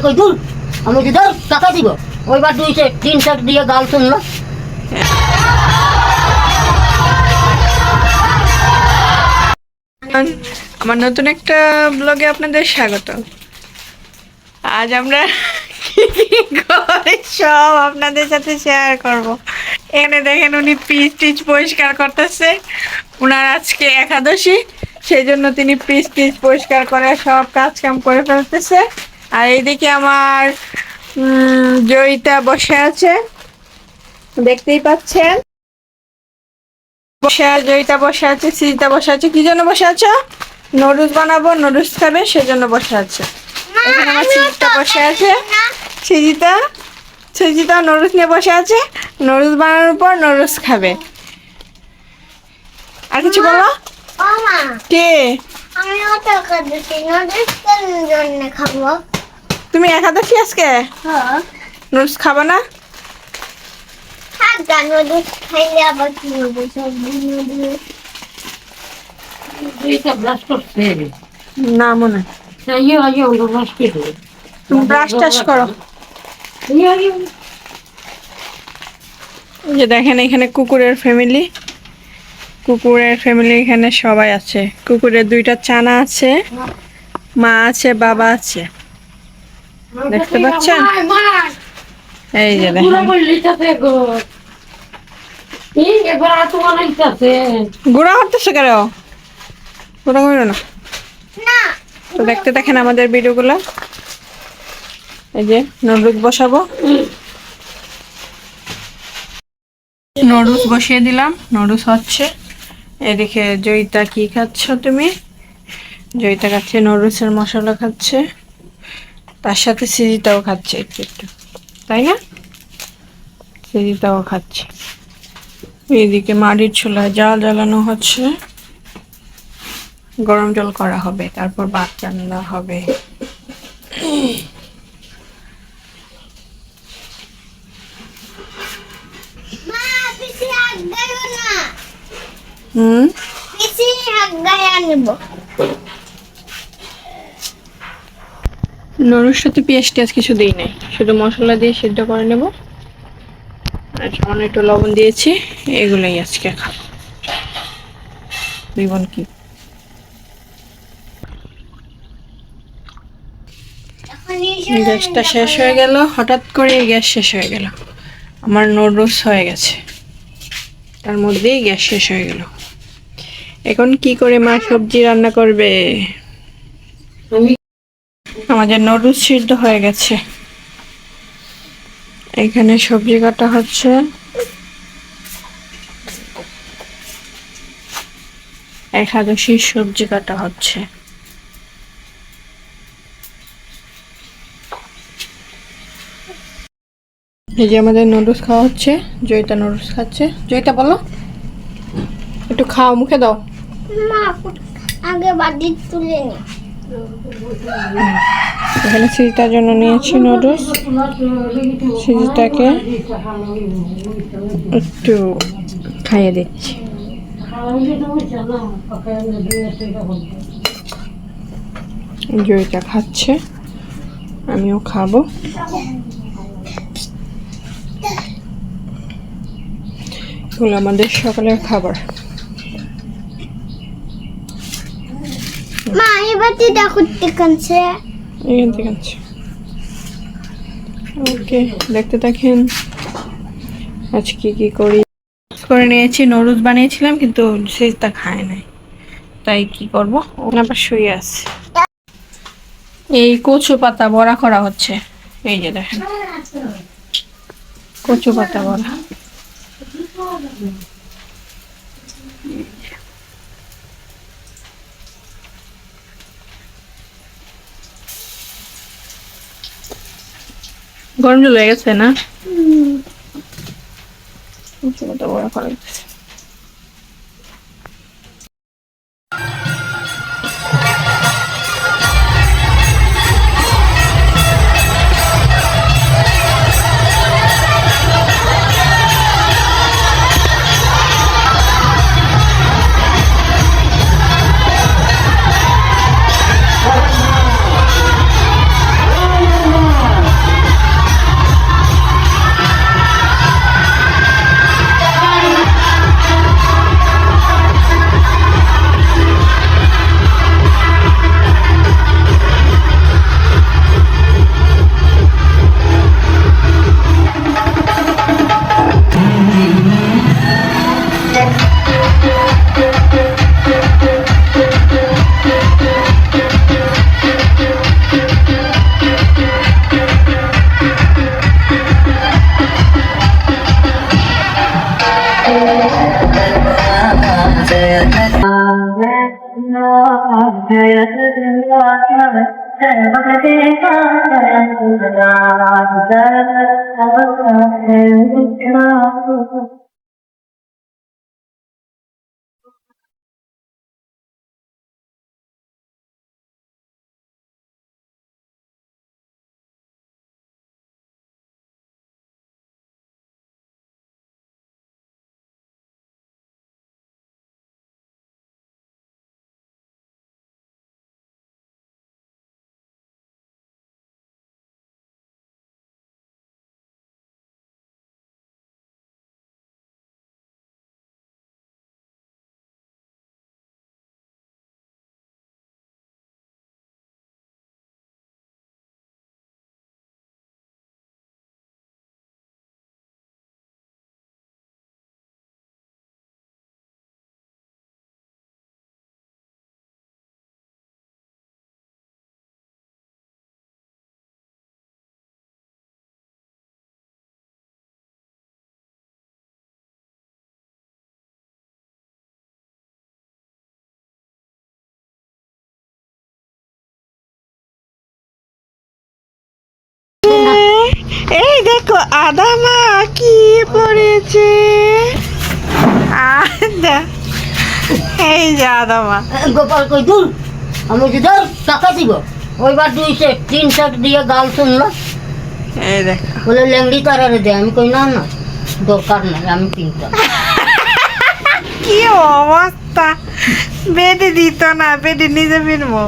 কই দূর আমি কি ধর টাকা দিব ওইবার 2 সেট দিয়ে গান শুনলো। আমার নতুন একটা ব্লগে আপনাদের স্বাগত। আজ আমরা কি কি করি সব আপনাদের সাথে শেয়ার করব। এখানে দেখেন উনি পিচ টিচ পরিষ্কার করতেছে। ওনার আজকে একাদশী, সেই জন্য তিনি পিচ টিচ পরিষ্কার করে সব কাজ কাম করে ফেলতেছে। আর এইদিকে আমার জয়িতা বসে আছে, দেখতেই পাচ্ছেন। জয়িতা বসে আছে, সৃজিতা বসে আছে। কি জন্য বসে আছো? নুডলস বানাবো, নুডলস খাবে, সেজন্য বসে আছে। এখানে আমার সৃজিতা বসে আছে। সৃজিতা নুডলস নিয়ে বসে আছে। নুডলস বানানোর পর নুডলস খাবে। আর কিছু বলো? কে? তুমি একাদশী আজকে? নুডলস খাবো না? না মনে ব্রাশ টাশ করো। যে দেখেন এখানে কুকুরের ফ্যামিলি এখানে সবাই আছে। কুকুরের 2টা ছানা আছে, মা আছে, বাবা আছে, দেখতে পাচ্ছেন? এই যে দেখেন গুড়া হতেছে কেন? গুড়া করো না তো। দেখতে দেখেন আমাদের ভিডিওগুলো। এই যে নুডলস বসাবো, নুডলস বসিয়ে দিলাম, নুডলস হচ্ছে। এদিকে জয়িতা কি খাচ্ছ তুমি? জয়িতা খাচ্ছে নুডলসের মশলা খাচ্ছে, তার সাথে সৃজিতাও খাচ্ছে একটু একটু, তাই না? সৃজিতাও খাচ্ছে। এইদিকে মাটির চুলায় জাল জ্বালানো হচ্ছে, গরম জল করা হবে, তারপর ভাত রান্না হবে। নুডলস সাথে পেঁয়াজ টিয়াজ কিছু দিই নাই, শুধু মশলা দিয়ে সিদ্ধ করে নেব। আর সামান্য একটু লবণ দিয়েছি। এগুলোই আজকে খাবো। রিবন কি গ্যাসটা শেষ হয়ে গেল, হঠাৎ করে গ্যাস শেষ হয়ে গেল। আমার নুডলস হয়ে গেছে, তার মধ্যেই গ্যাস শেষ হয়ে গেল। এখন কি করে মা সবজি রান্না করবে? আমাদের নুডলস সিদ্ধ হয়ে গেছে। এখানে সবজি কাটা হচ্ছে। একাদশীর সবজি কাটা হচ্ছে। এই যে আমাদের নুডলস খাওয়া হচ্ছে। জয়িতা নুডলস খাচ্ছে। জয়িতা বলো, একটু খাও, মুখে দাও। আগে বাটি তুলে নি। এখানে সৃজিতার জন্য নিয়েছি নুডলস। সৃজিতাকে একটু খাইয়ে দিচ্ছি। জয়িতা খাচ্ছে, আমিও খাবো। এগুলো আমাদের সকালের খাবার। মা এবার দেখো কানছে, এখান থেকে আনছে। ওকে, দেখতে থাকেন আজ কি কি করি। করে নিয়েছি, নুডলস বানিয়েছিলাম কিন্তু সৃজিতা খায় নাই, তাই কি করব, ওখানে আবার শুয়ে আছে। এই কচু পাতা বড়া করা হচ্ছে। এই যে দেখেন কচু পাতা বড়া। গরম জল হয়ে গেছে না? কচু পাতা বড়া করা হচ্ছে। এই দেখো আদা মা কি পড়েছে। আদা, এই যে আদা মা। গোপাল কই দূর, আমি বলছি ধর টাকা দিব। ওইবার 2 সেট 3 সেট দিয়ে গাল শুনলো, এই দেখো বলে ল্যাংড়ি তারারে দে। আমি কই না না দরকার নাই, আমি কিনতাম। কি অবস্থা, বেডে দিত না, বেডে নিজে ফিরবো।